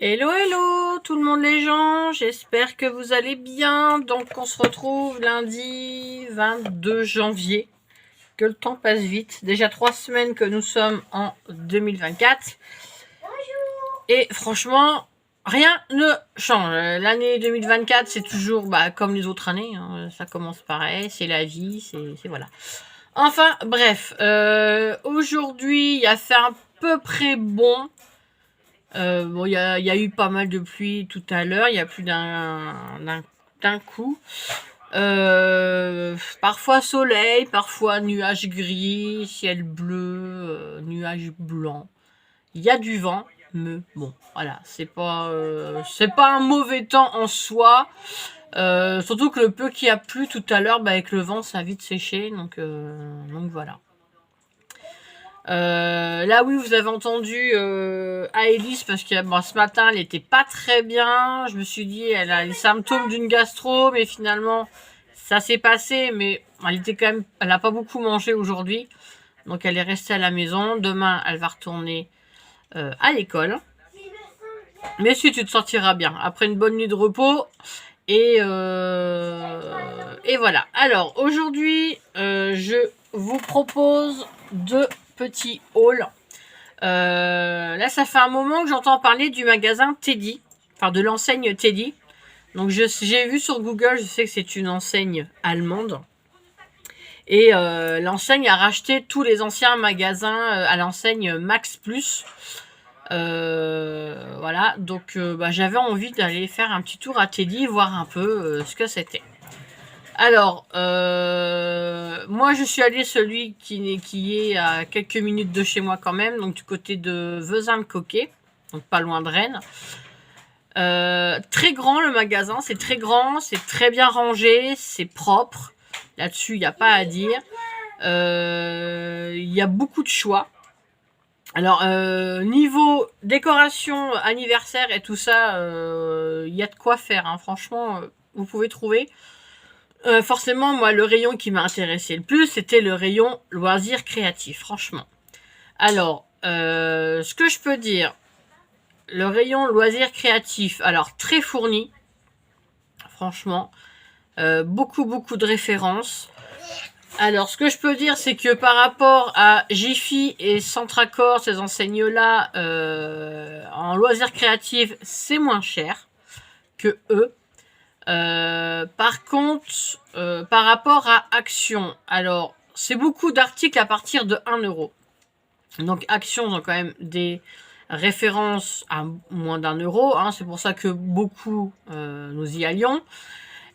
Hello, hello, tout le monde les gens, j'espère que vous allez bien. Donc on se retrouve lundi 22 janvier, que le temps passe vite. Déjà 3 semaines que nous sommes en 2024. Bonjour. Et franchement, rien ne change. L'année 2024, c'est toujours comme les autres années, hein. Ça commence pareil, c'est la vie, c'est voilà. Enfin, bref, aujourd'hui, il a fait à peu près bon. Bon, il y a eu pas mal de pluie tout à l'heure, il y a plus d'un coup. Parfois soleil, parfois nuages gris, ciel bleu, nuages blancs. Il y a du vent, mais bon, voilà, c'est pas un mauvais temps en soi. Surtout que le peu qui a plu tout à l'heure, avec le vent, ça a vite séché, donc voilà. Là oui, vous avez entendu Aélis parce que ce matin elle était pas très bien. Je me suis dit elle a les symptômes d'une gastro, mais finalement ça s'est passé, mais elle a pas beaucoup mangé aujourd'hui, donc elle est restée à la maison. Demain elle va retourner à l'école, mais si tu te sortiras bien après une bonne nuit de repos. Et voilà. Alors aujourd'hui je vous propose deux petits hauls. Là, ça fait un moment que j'entends parler du magasin Teddy, enfin de l'enseigne Teddy. Donc j'ai vu sur Google, je sais que c'est une enseigne allemande. Et l'enseigne a racheté tous les anciens magasins à l'enseigne Max Plus. Voilà, donc j'avais envie d'aller faire un petit tour à Teddy, voir un peu ce que c'était. Alors, moi je suis allée celui qui est à quelques minutes de chez moi quand même, donc du côté de Vezin-le-Coquet, donc pas loin de Rennes. Très grand le magasin, c'est très grand, c'est très bien rangé, c'est propre. Là-dessus, il n'y a pas à dire. Il y a beaucoup de choix. Alors, niveau décoration, anniversaire et tout ça, il y a de quoi faire, hein. Franchement, vous pouvez trouver. Forcément, moi, le rayon qui m'a intéressé le plus, c'était le rayon loisirs créatifs, franchement. Alors, ce que je peux dire, le rayon loisirs créatifs, alors très fourni, franchement, beaucoup de références. Alors, ce que je peux dire, c'est que par rapport à Jiffy et Centracor, ces enseignes-là, en loisirs créatifs, c'est moins cher que eux. Par contre, par rapport à Action, alors c'est beaucoup d'articles à partir de 1 euro. Donc Action ont quand même des références à moins d'1 euro, hein, c'est pour ça que beaucoup nous y allions.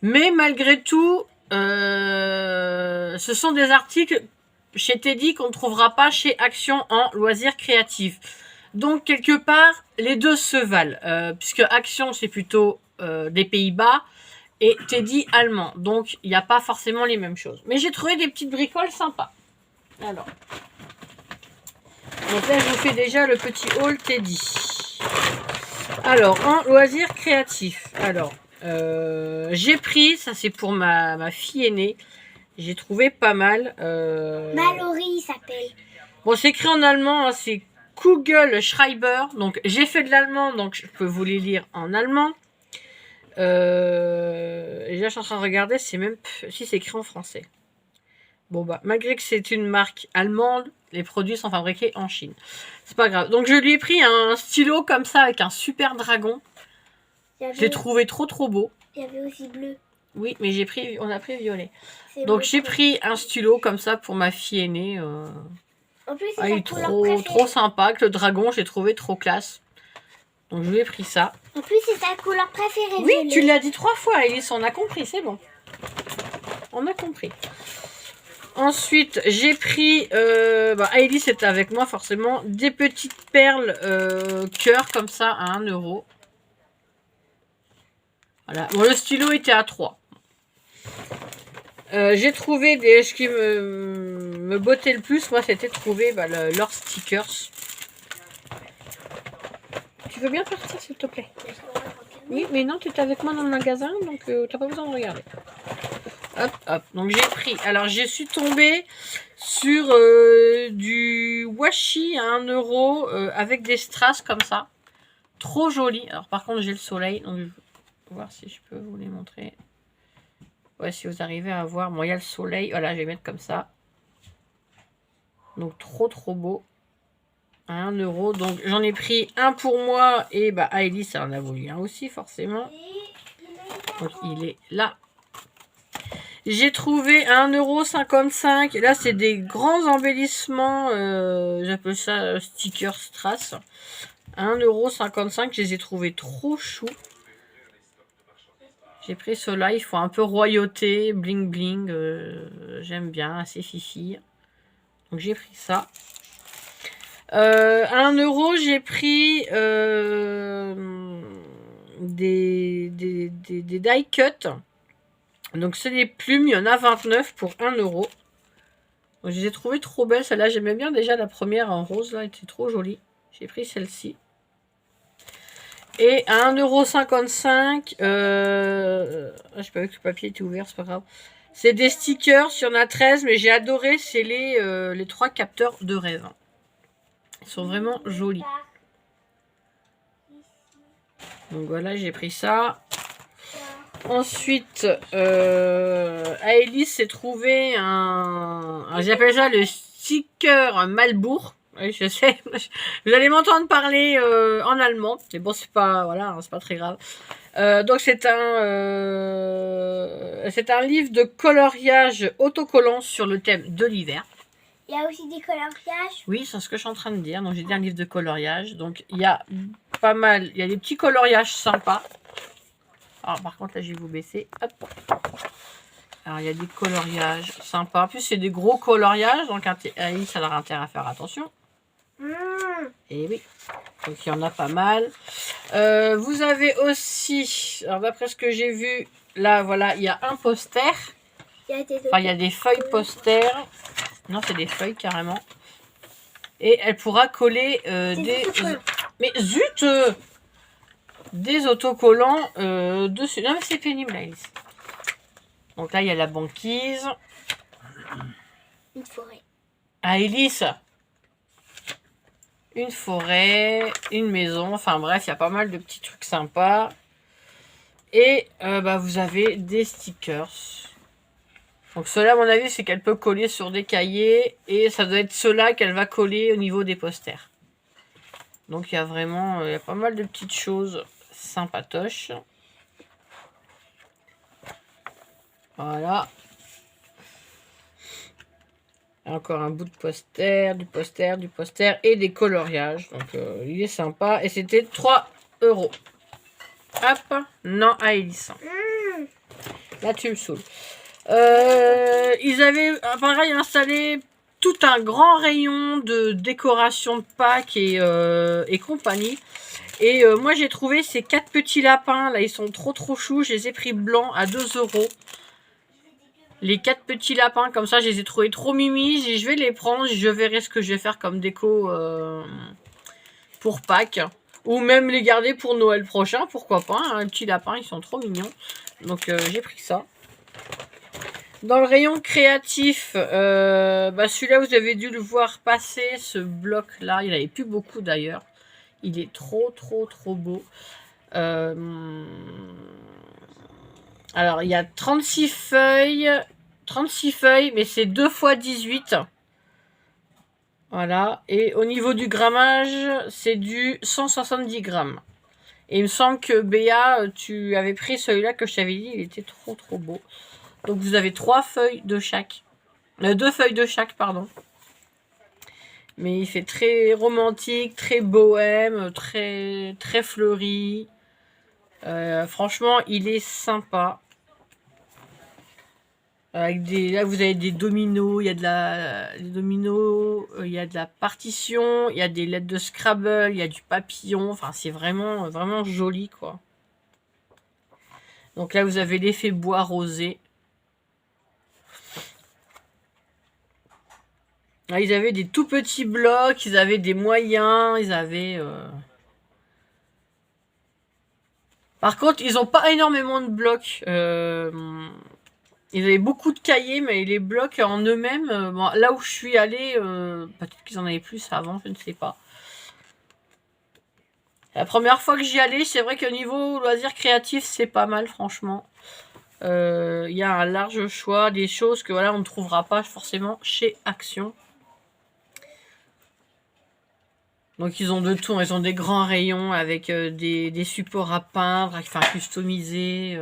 Mais malgré tout, ce sont des articles chez Teddy qu'on ne trouvera pas chez Action en loisirs créatifs. Donc quelque part, les deux se valent, puisque Action c'est plutôt des Pays-Bas, et Teddy allemand. Donc, il n'y a pas forcément les mêmes choses. Mais j'ai trouvé des petites bricoles sympas. Alors. Donc là, je vous fais déjà le petit haul Teddy. Alors, en loisirs créatifs. Alors, j'ai pris, ça c'est pour ma fille aînée. J'ai trouvé pas mal. Mallory, il s'appelle. Bon, c'est écrit en allemand, hein, c'est Kugelschreiber. Donc, j'ai fait de l'allemand, donc je peux vous les lire en allemand. Et là, je suis en train de regarder, c'est même si c'est écrit en français. Bon, malgré que c'est une marque allemande, les produits sont fabriqués en Chine. C'est pas grave. Donc, je lui ai pris un stylo comme ça avec un super dragon. Je l'ai trouvé trop beau. Il y avait aussi bleu. Oui, mais on a pris violet. Donc, j'ai pris un stylo comme ça pour ma fille aînée. En plus, il est trop sympa. Que le dragon, j'ai trouvé trop classe. Donc, je lui ai pris ça. En plus, c'est ta couleur préférée. Oui, violet. Tu l'as dit 3 fois, Alice. On a compris, c'est bon. On a compris. Ensuite, j'ai pris... Alice est avec moi, forcément. Des petites perles cœur, comme ça, à 1 euro. Voilà. Bon, le stylo était à 3. J'ai trouvé ce qui me bottait le plus, moi, c'était de trouver leurs stickers. Tu veux bien partir, s'il te plaît? Oui, mais non, tu es avec moi dans le magasin, donc t'as pas besoin de regarder. Hop, hop. Donc j'ai pris. Alors, je suis tombée sur du washi à 1 euro avec des strass comme ça. trop joli. Alors par contre j'ai le soleil, donc je vais voir si je peux vous les montrer. Ouais, si vous arrivez à voir, moi il y a le soleil, voilà, je vais mettre comme ça. Donc trop beau. À 1 euro, donc j'en ai pris un pour moi et bah Hailey ça en a voulu un aussi forcément. Donc il est là. J'ai trouvé à 1,55 €. Là, c'est des grands embellissements. J'appelle ça sticker strass. À 1,55 €, je les ai trouvés trop choux. J'ai pris ceux-là. Ils font un peu royauté, bling bling. J'aime bien, assez fifi. Donc j'ai pris ça. À 1 €, j'ai pris des die cut. Donc c'est des plumes, il y en a 29 pour 1 €. Donc, je les ai trouvées trop belles. Celle-là, j'aimais bien déjà la première en rose, là, elle était trop jolie. J'ai pris celle-ci. Et à 1,55 €, je sais pas que le papier était ouvert, c'est pas grave. C'est des stickers, il y en a 13, mais j'ai adoré, c'est les 3 capteurs de rêve. Ils sont vraiment jolis. Donc voilà, j'ai pris ça. Ensuite, Hailey s'est trouvé j'appelle ça le sticker Malbourg. Oui, je sais. Vous allez m'entendre parler en allemand. Mais bon, c'est pas, voilà, c'est pas très grave. Donc c'est un livre de coloriage autocollant sur le thème de l'hiver. Il y a aussi des coloriages. Oui, c'est ce que je suis en train de dire. Donc j'ai dit un livre de coloriage. Donc il y a pas mal, il y a des petits coloriages sympas. Alors par contre là je vais vous baisser. Hop. Alors il y a des coloriages sympas. En plus c'est des gros coloriages. Donc Alice ça a intérêt à faire attention. Et oui. Donc il y en a pas mal. Vous avez aussi, alors d'après ce que j'ai vu, là voilà, il y a un poster. Il y a des feuilles poster. Non, c'est des feuilles carrément. Et elle pourra coller des... Mais zut des autocollants dessus. Non mais c'est pénible Alice. Donc là il y a la banquise. Une forêt. Ah Alice. Une forêt, une maison, enfin bref, il y a pas mal de petits trucs sympas. Et bah, vous avez des stickers. Donc ceux-là, à mon avis, c'est qu'elle peut coller sur des cahiers. Et ça doit être ceux-là qu'elle va coller au niveau des posters. Donc il y a vraiment il y a pas mal de petites choses sympatoches. Voilà. Encore un bout de poster, du poster, du poster et des coloriages. Donc il est sympa. Et c'était 3 €. Hop. Non, à Alice. Là tu me saoules. Ils avaient pareil installé tout un grand rayon de décoration de Pâques et compagnie. Et moi j'ai trouvé ces 4 petits lapins. Là ils sont trop choux. Je les ai pris blancs à 2 €. Les 4 petits lapins, comme ça, je les ai trouvés trop mimi. Je vais les prendre, je verrai ce que je vais faire comme déco pour Pâques. Ou même les garder pour Noël prochain, pourquoi pas. Hein, les petits lapins, ils sont trop mignons. Donc j'ai pris ça. Dans le rayon créatif, bah, celui-là, vous avez dû le voir passer, ce bloc-là. Il n'y avait plus beaucoup d'ailleurs. Il est trop beau. Alors, il y a 36 feuilles, mais c'est 2 x 18. Voilà. Et au niveau du grammage, c'est du 170 grammes. Et il me semble que Béa, tu avais pris celui-là que je t'avais dit, il était trop beau. Donc, vous avez 3 feuilles de chaque. 2 feuilles de chaque, pardon. Mais il fait très romantique, très bohème, très fleuri. Franchement, il est sympa. Avec là vous avez des dominos, il y a il y a de la partition, il y a des lettres de Scrabble, il y a du papillon, enfin c'est vraiment joli quoi. Donc là vous avez l'effet bois rosé. Là, ils avaient des tout petits blocs, ils avaient des moyens, ils avaient... Par contre, ils n'ont pas énormément de blocs. Ils avaient beaucoup de cahiers, mais les blocs en eux-mêmes, bon, là où je suis allée, peut-être qu'ils en avaient plus avant, je ne sais pas. La première fois que j'y allais, c'est vrai que niveau loisirs créatifs, c'est pas mal, franchement. Il y a un large choix, des choses que voilà, on ne trouvera pas forcément chez Action. Donc ils ont de tout, ils ont des grands rayons avec des supports à peindre, enfin customisés.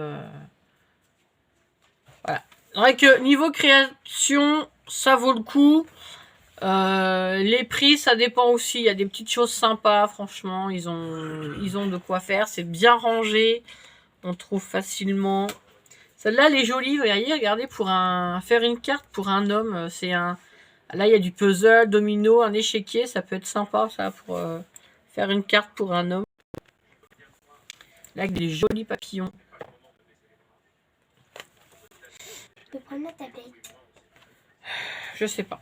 Voilà. C'est vrai que niveau création, ça vaut le coup. Les prix, ça dépend aussi. Il y a des petites choses sympas, franchement. Ils ont de quoi faire. C'est bien rangé. On trouve facilement. Celle-là, elle est jolie. Regardez, pour faire une carte pour un homme, c'est un. Là, il y a du puzzle, domino, un échiquier. Ça peut être sympa, ça, pour faire une carte pour un homme. Là, avec des jolis papillons. Je peux prendre ma tablette. Je sais pas.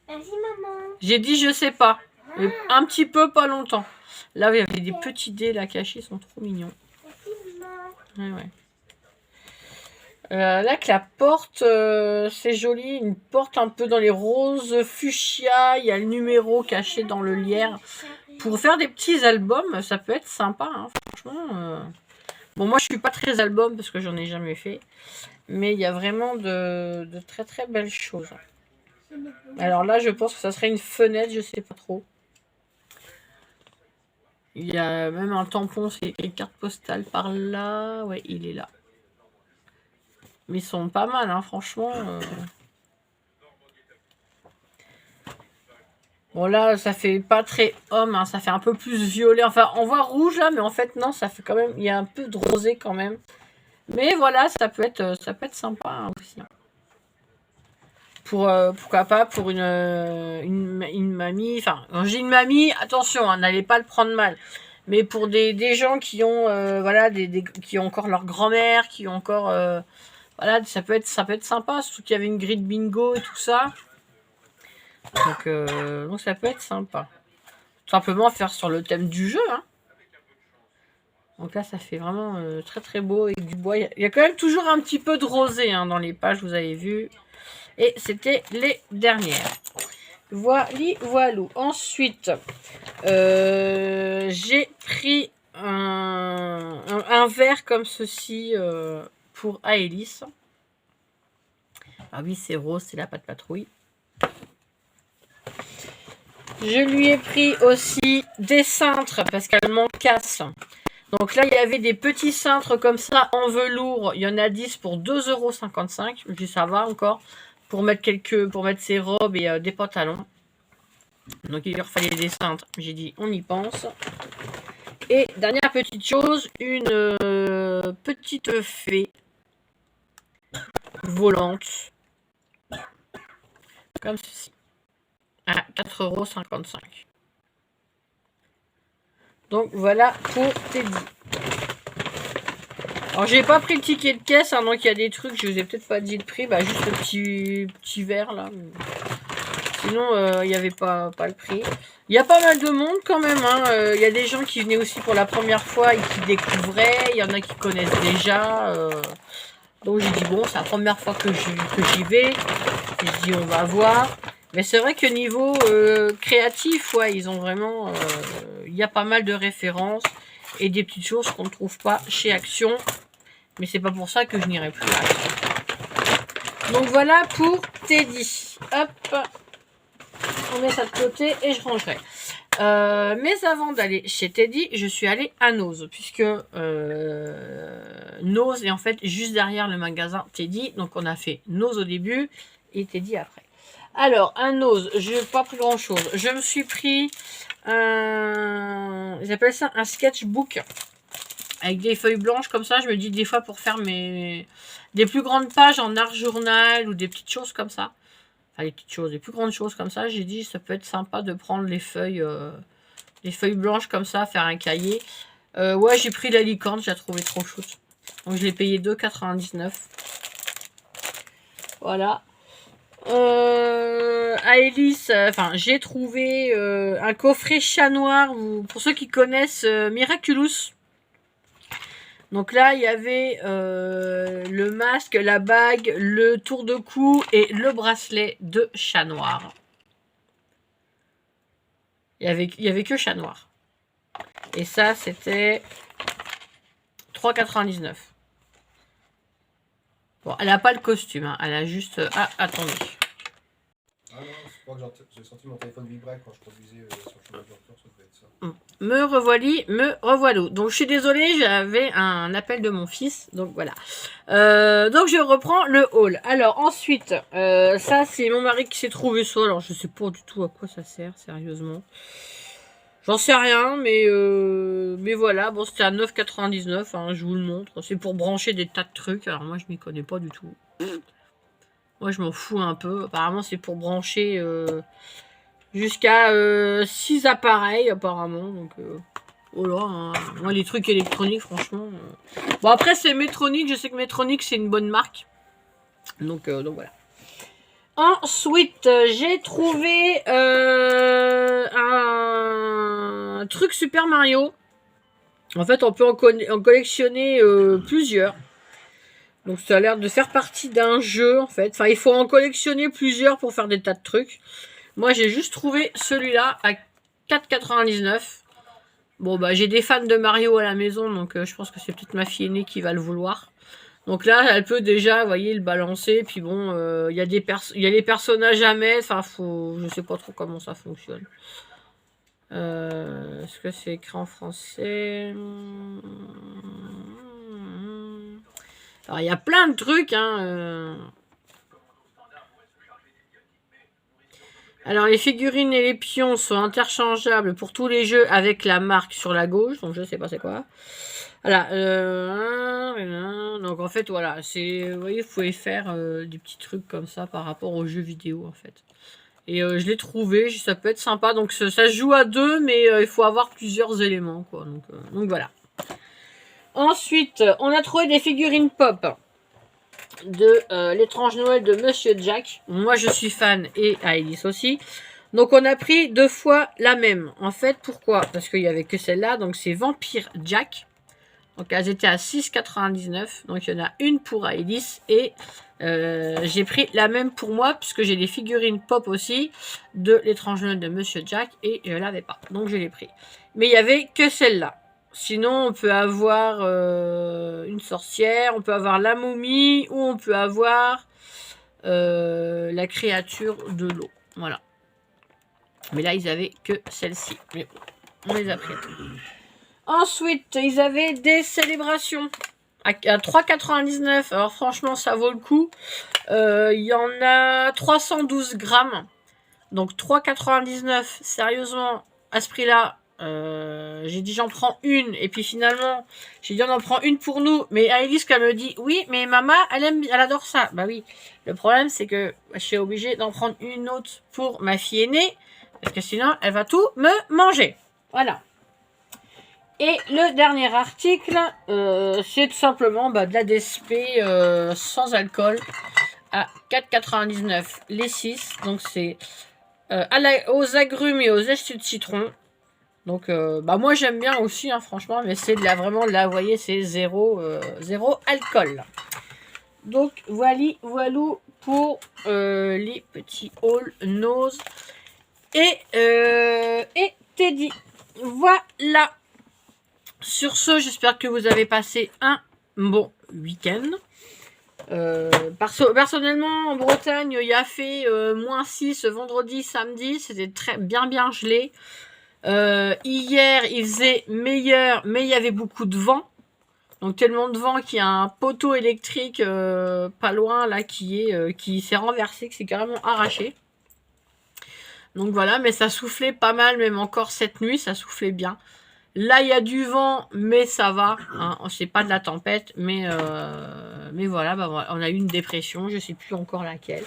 Merci, maman. J'ai dit je sais pas. Mais un petit peu, pas longtemps. Là, il y avait des petits dés là cachés, ils sont trop mignons. Merci, maman. Ouais. Là que la porte, c'est joli. Une porte un peu dans les roses fuchsia. Il y a le numéro caché dans le lierre. Pour faire des petits albums, ça peut être sympa, hein, franchement. Bon, moi, je suis pas très album parce que j'en ai jamais fait. Mais il y a vraiment de très très belles choses. Alors là, je pense que ça serait une fenêtre, je sais pas trop. Il y a même un tampon, c'est une carte postale par là. Ouais, il est là. Mais ils sont pas mal, hein, franchement. Bon, là, ça fait pas très homme, hein, ça fait un peu plus violet. Enfin, on voit rouge là, mais en fait, non, ça fait quand même. Il y a un peu de rosé quand même. Mais voilà, ça peut être sympa, hein, aussi. Pourquoi pas pour une mamie. Enfin, quand j'ai une mamie, attention, hein, n'allez pas le prendre mal. Mais pour des gens qui ont voilà, qui ont encore leur grand-mère, qui ont encore voilà, ça peut être sympa, surtout qu'il y avait une grille de bingo et tout ça. Donc ça peut être sympa. Tout simplement faire sur le thème du jeu, hein. Donc là, ça fait vraiment très très beau avec du bois. Il y a quand même toujours un petit peu de rosé, hein, dans les pages, vous avez vu. Et c'était les dernières. Voilou. Ensuite, j'ai pris un verre comme ceci pour Aélis. Ah oui, c'est rose, c'est la pâte patrouille. Je lui ai pris aussi des cintres parce qu'elle m'en casse. Donc là, il y avait des petits cintres comme ça en velours. Il y en a 10 pour 2,55 €. Je dis ça va encore. Pour mettre ses robes et des pantalons. Donc il leur fallait des cintres. J'ai dit on y pense. Et dernière petite chose, une petite fée volante. Comme ceci. À 4,55 €. Donc voilà pour Teddy. Alors j'ai pas pris le ticket de caisse, hein, donc il y a des trucs, je vous ai peut-être pas dit le prix, bah juste le petit verre là. Sinon il n'y avait pas le prix. Il y a pas mal de monde quand même, hein. Il y a des gens qui venaient aussi pour la première fois et qui découvraient, il y en a qui connaissent déjà. Donc j'ai dit bon, c'est la première fois que j'y vais. Je dis on va voir. Mais c'est vrai que niveau créatif, ouais, ils ont vraiment... il y a pas mal de références et des petites choses qu'on ne trouve pas chez Action. Mais c'est pas pour ça que je n'irai plus à Action. Donc voilà pour Teddy. Hop, on met ça de côté et je rangerai. Mais avant d'aller chez Teddy, je suis allée à Nose, puisque Nose est en fait juste derrière le magasin Teddy. Donc on a fait Nose au début et Teddy après. Alors, un Nose, je n'ai pas pris grand chose. Je me suis pris j'appelle ça un sketchbook avec des feuilles blanches comme ça. Je me dis des fois pour faire des plus grandes pages en art journal ou des petites choses comme ça. Enfin, les petites choses, les plus grandes choses comme ça. J'ai dit ça peut être sympa de prendre les feuilles blanches comme ça, faire un cahier. Ouais, j'ai pris la licorne, je la trouvais trop chouette. Donc je l'ai payé 2,99 €. Voilà. Aélis, enfin j'ai trouvé un coffret chat noir, pour ceux qui connaissent Miraculous. Donc là il y avait le masque, la bague, le tour de cou et le bracelet de chat noir. Il y avait que chat noir. Et ça, c'était 3,99. Bon, elle n'a pas le costume, hein. Elle a juste... Ah, attendez. Ah non, c'est pas que j'ai senti mon téléphone vibrer quand je conduisais sur le chemin du retour, ça devait être ça. Me revoilà, me revoilà. Donc je suis désolée, j'avais un appel de mon fils, donc voilà. Donc je reprends le haul. Alors ensuite, ça c'est mon mari qui s'est trouvé ça. Alors je sais pas du tout à quoi ça sert, sérieusement. J'en sais rien, mais voilà. Bon, c'était à 9,99, hein, je vous le montre. C'est pour brancher des tas de trucs. Alors moi je m'y connais pas du tout. Moi je m'en fous un peu. Apparemment c'est pour brancher... jusqu'à 6 appareils apparemment, donc voilà, hein. Moi les trucs électroniques franchement bon après c'est Medtronic, je sais que Medtronic c'est une bonne marque, donc voilà. Ensuite j'ai trouvé un truc Super Mario. En fait on peut en collectionner plusieurs, donc ça a l'air de faire partie d'un jeu en fait, enfin il faut en collectionner plusieurs pour faire des tas de trucs. Moi, j'ai juste trouvé celui-là à 4,99. Bon, bah, j'ai des fans de Mario à la maison, donc je pense que c'est peut-être ma fille aînée qui va le vouloir. Donc là, elle peut déjà, vous voyez, le balancer. Puis bon, il y a les personnages à mettre. Enfin, je sais pas trop comment ça fonctionne. Est-ce que c'est écrit en français? Alors, il y a plein de trucs, hein. Alors, les figurines et les pions sont interchangeables pour tous les jeux avec la marque sur la gauche. Donc, je sais pas c'est quoi. Voilà. Donc, en fait, voilà. Vous voyez, vous pouvez faire des petits trucs comme ça par rapport aux jeux vidéo, en fait. Et je l'ai trouvé. Ça peut être sympa. Donc, ça se joue à deux, mais il faut avoir plusieurs éléments, quoi. Donc voilà. Ensuite, on a trouvé des figurines pop de l'étrange Noël de Monsieur Jack. Moi je suis fan et Alice aussi. Donc on a pris 2 fois la même. En fait pourquoi? Parce qu'il n'y avait que celle-là. Donc c'est Vampire Jack. Donc elles étaient à 6,99. Donc il y en a une pour Alice. Et j'ai pris la même pour moi. Puisque j'ai des figurines pop aussi. De l'étrange Noël de Monsieur Jack. Et je l'avais pas. Donc je l'ai pris. Mais il n'y avait que celle-là. Sinon, on peut avoir une sorcière, on peut avoir la momie, ou on peut avoir la créature de l'eau. Voilà. Mais là, ils avaient que celle-ci. Mais on les a pris. Ensuite, ils avaient des célébrations à 3,99. Alors franchement, ça vaut le coup. Il y en a 312 grammes. Donc 3,99. Sérieusement, à ce prix-là, j'ai dit j'en prends une, et puis finalement j'ai dit on en prend une pour nous, mais Alice elle me dit oui mais maman elle adore ça. Bah oui, le problème c'est que je suis obligée d'en prendre une autre pour ma fille aînée parce que sinon elle va tout me manger. Voilà. Et le dernier article c'est tout simplement de la DSP sans alcool à 4,99 les 6. Donc c'est aux agrumes et aux zestes de citron. Donc, moi j'aime bien aussi, hein, franchement, mais c'est vraiment là, vous voyez, c'est zéro alcool. Donc, voilou pour les petits hauls nose et Teddy. Voilà. Sur ce, j'espère que vous avez passé un bon week-end. Personnellement, en Bretagne, il a fait -6 vendredi, samedi, c'était bien gelé. Hier il faisait meilleur, mais il y avait beaucoup de vent, donc tellement de vent qu'il y a un poteau électrique pas loin là qui s'est renversé, qui s'est carrément arraché. Donc voilà, mais ça soufflait pas mal, même encore cette nuit ça soufflait bien. Là il y a du vent, mais ça va, hein, c'est pas de la tempête, mais voilà, on a eu une dépression, je sais plus encore laquelle.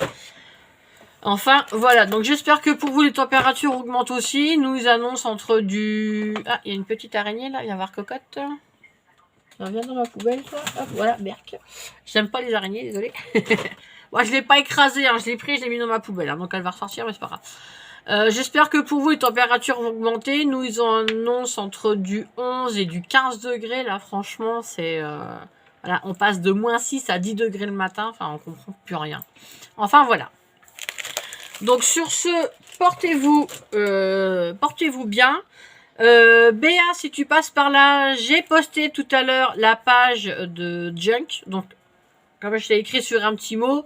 Enfin, voilà. Donc, j'espère que pour vous, les températures augmentent aussi. Nous, ils annoncent entre du... Ah, il y a une petite araignée, là. Viens voir cocotte. Ça revient dans ma poubelle, ça. Hop, voilà, berk. J'aime pas les araignées, désolé. Moi, je l'ai pas écrasé, hein. Je l'ai pris, je l'ai mis dans ma poubelle. Hein. Donc, elle va ressortir, mais c'est pas grave. J'espère que pour vous, les températures vont augmenter. Nous, ils annoncent entre du 11 et du 15 degrés. Là, franchement, c'est... Voilà, on passe de -6 à 10 degrés le matin. Enfin, on comprend plus rien. Enfin, voilà. Donc sur ce, portez-vous bien. Béa, si tu passes par là, j'ai posté tout à l'heure la page de Junk. Donc, comme je t'ai écrit sur un petit mot,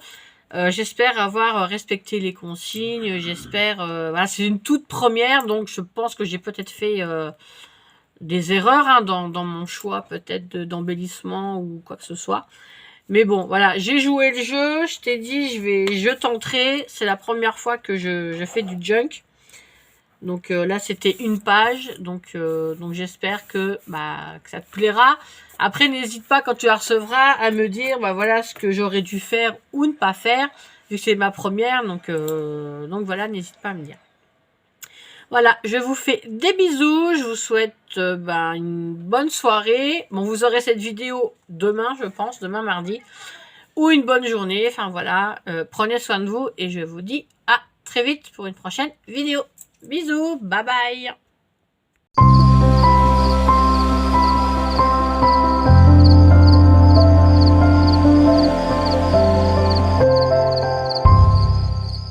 j'espère avoir respecté les consignes. J'espère... voilà, c'est une toute première, donc je pense que j'ai peut-être fait des erreurs hein, dans mon choix peut-être d'embellissement ou quoi que ce soit. Mais bon, voilà, j'ai joué le jeu. Je t'ai dit, je tenterai. C'est la première fois que je fais du Junk. Donc là, c'était une page. Donc j'espère que ça te plaira. Après, n'hésite pas quand tu la recevras à me dire voilà ce que j'aurais dû faire ou ne pas faire. Vu que c'est ma première. Donc voilà, n'hésite pas à me dire. Voilà, je vous fais des bisous. Je vous souhaite une bonne soirée. Bon, vous aurez cette vidéo demain, je pense, demain mardi. Ou une bonne journée. Enfin voilà, prenez soin de vous. Et je vous dis à très vite pour une prochaine vidéo. Bisous, bye bye.